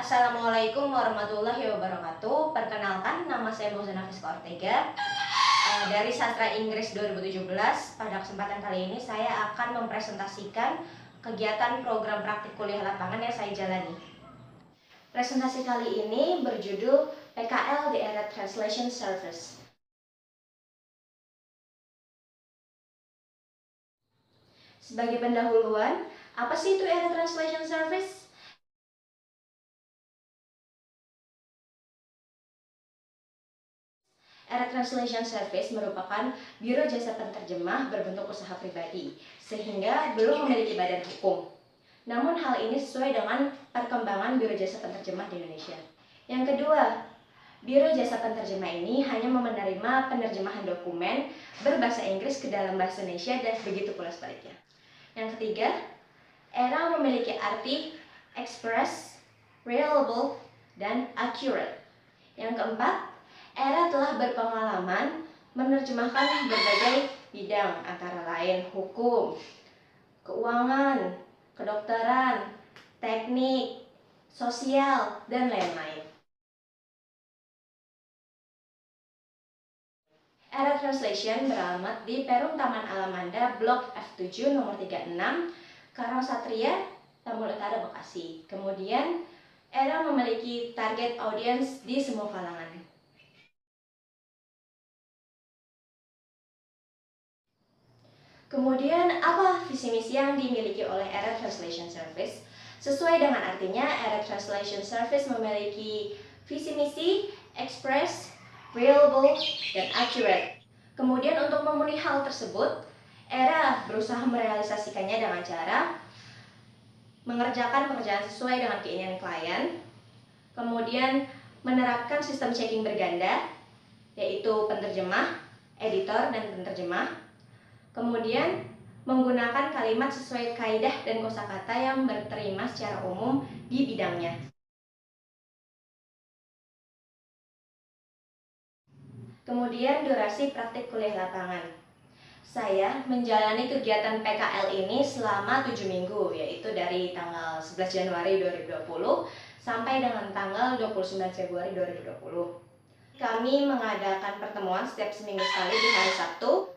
Assalamualaikum warahmatullahi wabarakatuh. Perkenalkan, nama saya Mauzana Fiska Ortega dari Sastra Inggris 2017. Pada kesempatan kali ini saya akan mempresentasikan kegiatan program praktik kuliah lapangan yang saya jalani. Presentasi kali ini berjudul PKL di Era Translation Service. Sebagai pendahuluan, apa sih itu Era Translation Service? Era Translation Service merupakan biro jasa penerjemah berbentuk usaha pribadi, sehingga belum memiliki badan hukum. Namun hal ini sesuai dengan perkembangan biro jasa penerjemah di Indonesia. Yang kedua, biro jasa penerjemah ini hanya menerima penerjemahan dokumen berbahasa Inggris ke dalam bahasa Indonesia dan begitu pula sebaliknya. Yang ketiga, era memiliki arti express, reliable, dan accurate. Yang keempat, era telah berpengalaman menerjemahkan berbagai bidang antara lain hukum, keuangan, kedokteran, teknik, sosial, dan lain-lain. Era Translation beralamat di Perum Taman Alamanda, Blok F7 nomor 36, Karangsatria, Tambun Utara, Bekasi. Kemudian, era memiliki target audiens di semua kalangan. Kemudian, apa visi misi yang dimiliki oleh Era Translation Service? Sesuai dengan artinya, Era Translation Service memiliki visi misi, express, reliable, dan accurate. Kemudian untuk memenuhi hal tersebut, Era berusaha merealisasikannya dengan cara mengerjakan pekerjaan sesuai dengan keinginan klien, kemudian menerapkan sistem checking berganda, yaitu penerjemah, editor, dan penerjemah. Kemudian menggunakan kalimat sesuai kaidah dan kosakata yang berterima secara umum di bidangnya. Kemudian durasi praktik kuliah lapangan. Saya menjalani kegiatan PKL ini selama 7 minggu, yaitu dari tanggal 11 Januari 2020 sampai dengan tanggal 29 Februari 2020. Kami mengadakan pertemuan setiap seminggu sekali di hari Sabtu.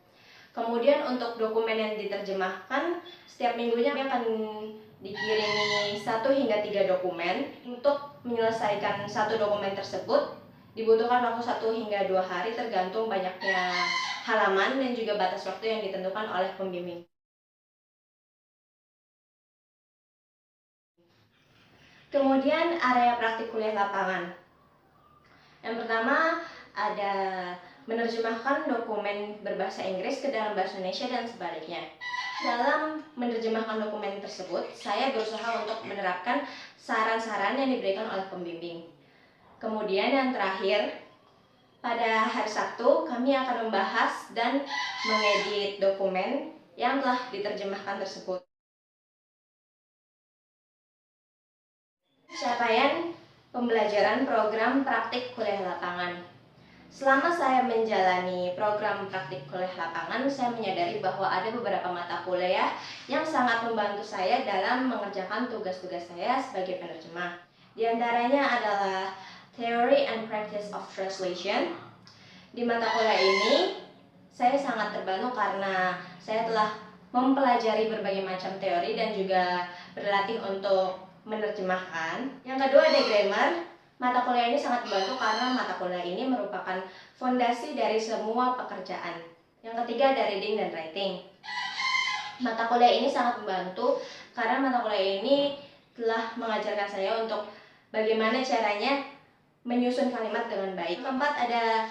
Kemudian untuk dokumen yang diterjemahkan, setiap minggunya kami akan dikirimi 1 hingga 3 dokumen. Untuk menyelesaikan satu dokumen tersebut, dibutuhkan waktu 1 hingga 2 hari tergantung banyaknya halaman dan juga batas waktu yang ditentukan oleh pembimbing. Kemudian area praktik kuliah lapangan. Yang pertama ada menerjemahkan dokumen berbahasa Inggris ke dalam bahasa Indonesia dan sebaliknya. Dalam menerjemahkan dokumen tersebut, saya berusaha untuk menerapkan saran-saran yang diberikan oleh pembimbing. Kemudian yang terakhir, pada hari Sabtu kami akan membahas dan mengedit dokumen yang telah diterjemahkan tersebut. Capaian pembelajaran program praktik kuliah lapangan. Selama saya menjalani program praktik kuliah lapangan, saya menyadari bahwa ada beberapa mata kuliah yang sangat membantu saya dalam mengerjakan tugas-tugas saya sebagai penerjemah. Di antaranya adalah Theory and Practice of Translation. Di mata kuliah ini, saya sangat terbantu karena saya telah mempelajari berbagai macam teori dan juga berlatih untuk menerjemahkan. Yang kedua ada grammar. Mata kuliah ini sangat membantu karena mata kuliah ini merupakan fondasi dari semua pekerjaan. Yang ketiga ada reading dan writing. Mata kuliah ini sangat membantu karena mata kuliah ini telah mengajarkan saya untuk bagaimana caranya menyusun kalimat dengan baik. Keempat ada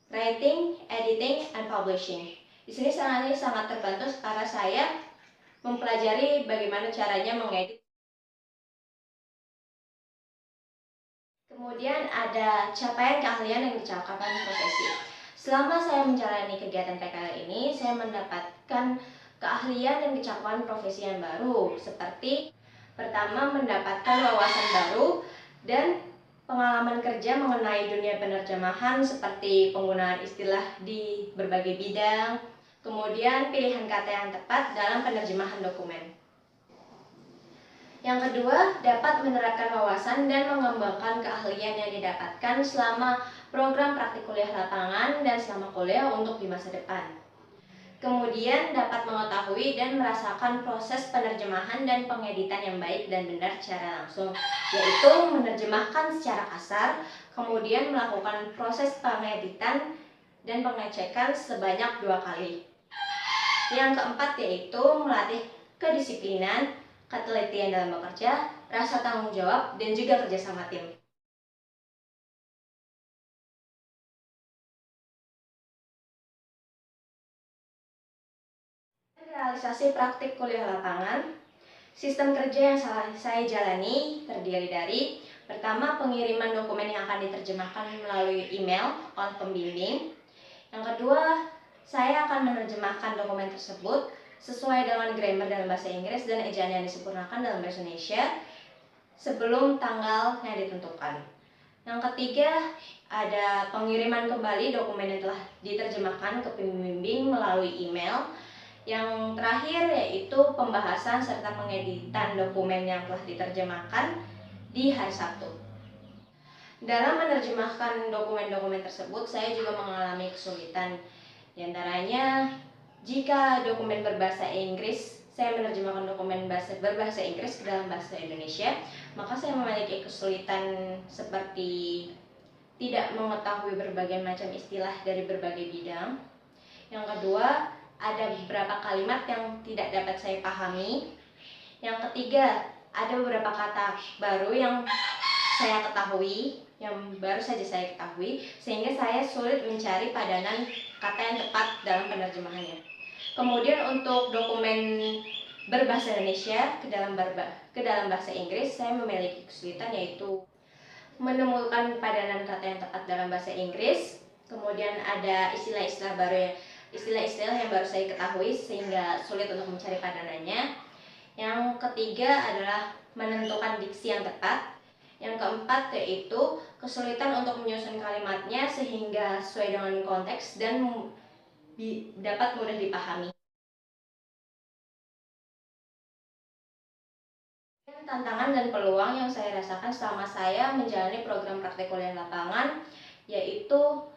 writing, editing, and publishing. Di sini saya sangat terbantu karena saya mempelajari bagaimana caranya mengedit. Kemudian ada capaian keahlian yang dicakapkan profesi. Selama saya menjalani kegiatan PKL ini, saya mendapatkan keahlian dan kecakapan profesi yang baru, seperti pertama mendapatkan wawasan baru dan pengalaman kerja mengenai dunia penerjemahan seperti penggunaan istilah di berbagai bidang, kemudian pilihan kata yang tepat dalam penerjemahan dokumen. Yang kedua, dapat menerapkan wawasan dan mengembangkan keahlian yang didapatkan selama program praktik kuliah lapangan dan selama kuliah untuk di masa depan. Kemudian dapat mengetahui dan merasakan proses penerjemahan dan pengeditan yang baik dan benar secara langsung, yaitu menerjemahkan secara kasar, kemudian melakukan proses pengeditan dan pengecekan sebanyak 2 kali. Yang keempat yaitu melatih kedisiplinan, ketelitian dalam bekerja, rasa tanggung jawab, dan juga kerjasama tim. Realisasi praktik kuliah lapangan. Sistem kerja yang saya jalani terdiri dari pertama, pengiriman dokumen yang akan diterjemahkan melalui email oleh pembimbing. Yang kedua, saya akan menerjemahkan dokumen tersebut sesuai dengan grammar dalam bahasa Inggris dan ejaan yang disempurnakan dalam bahasa Indonesia sebelum tanggal yang ditentukan. Yang ketiga, ada pengiriman kembali dokumen yang telah diterjemahkan ke pembimbing melalui email. Yang terakhir yaitu pembahasan serta pengeditan dokumen yang telah diterjemahkan di hari Sabtu. Dalam menerjemahkan dokumen-dokumen tersebut, saya juga mengalami kesulitan. Di antaranya, jika dokumen berbahasa Inggris, saya menerjemahkan dokumen berbahasa Inggris ke dalam bahasa Indonesia, maka saya memiliki kesulitan seperti tidak mengetahui berbagai macam istilah dari berbagai bidang. Yang kedua, ada beberapa kalimat yang tidak dapat saya pahami. Yang ketiga, ada beberapa kata baru yang saya ketahui, yang baru saja saya ketahui, sehingga saya sulit mencari padanan kata yang tepat dalam penerjemahannya. Kemudian untuk dokumen berbahasa Indonesia ke dalam bahasa Inggris, saya memiliki kesulitan yaitu menemukan padanan kata yang tepat dalam bahasa Inggris. Kemudian ada istilah-istilah yang baru saya ketahui sehingga sulit untuk mencari padanannya. Yang ketiga adalah menentukan diksi yang tepat. Yang keempat yaitu kesulitan untuk menyusun kalimatnya sehingga sesuai dengan konteks dan dapat mudah dipahami. Tantangan dan peluang yang saya rasakan selama saya menjalani program praktik kuliah lapangan yaitu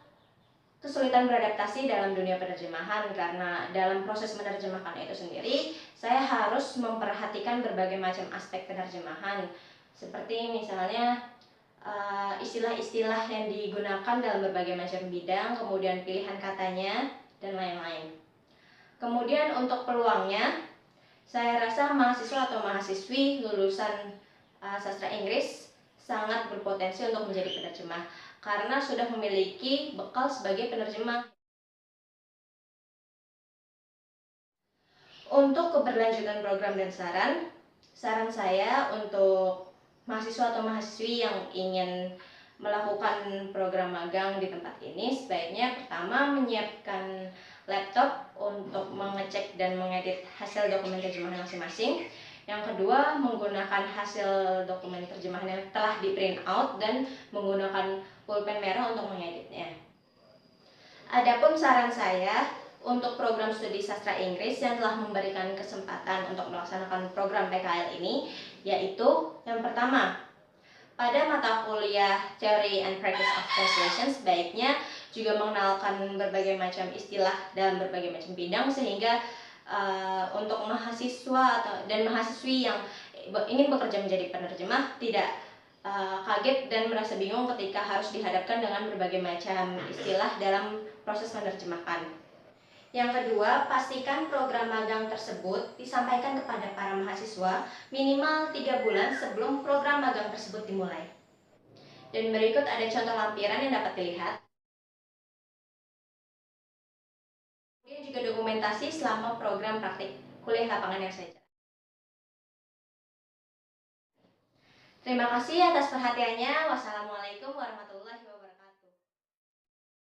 kesulitan beradaptasi dalam dunia penerjemahan, karena dalam proses menerjemahkan itu sendiri saya harus memperhatikan berbagai macam aspek penerjemahan, seperti misalnya istilah-istilah yang digunakan dalam berbagai macam bidang, kemudian pilihan katanya, dan lain-lain. Kemudian untuk peluangnya, saya rasa mahasiswa atau mahasiswi lulusan sastra Inggris sangat berpotensi untuk menjadi penerjemah karena sudah memiliki bekal sebagai penerjemah. Untuk keberlanjutan program dan saran saya untuk mahasiswa atau mahasiswi yang ingin melakukan program magang di tempat ini, sebaiknya pertama menyiapkan laptop untuk mengecek dan mengedit hasil dokumen terjemahan masing-masing. Yang kedua, menggunakan hasil dokumen terjemahan yang telah di print out dan menggunakan pulpen merah untuk mengeditnya. Adapun saran saya untuk program studi sastra Inggris yang telah memberikan kesempatan untuk melaksanakan program PKL ini, yaitu yang pertama, pada mata kuliah Theory and Practice of Translation sebaiknya juga mengenalkan berbagai macam istilah dalam berbagai macam bidang sehingga untuk mahasiswa dan mahasiswi yang ingin bekerja menjadi penerjemah tidak kaget dan merasa bingung ketika harus dihadapkan dengan berbagai macam istilah dalam proses menerjemahkan. Yang kedua, pastikan program magang tersebut disampaikan kepada para mahasiswa minimal 3 bulan sebelum program magang tersebut dimulai. Dan berikut ada contoh lampiran yang dapat dilihat. Kemudian juga dokumentasi selama program praktik kuliah lapangan yang saya jalani. Terima kasih atas perhatiannya. Wassalamualaikum warahmatullahi wabarakatuh.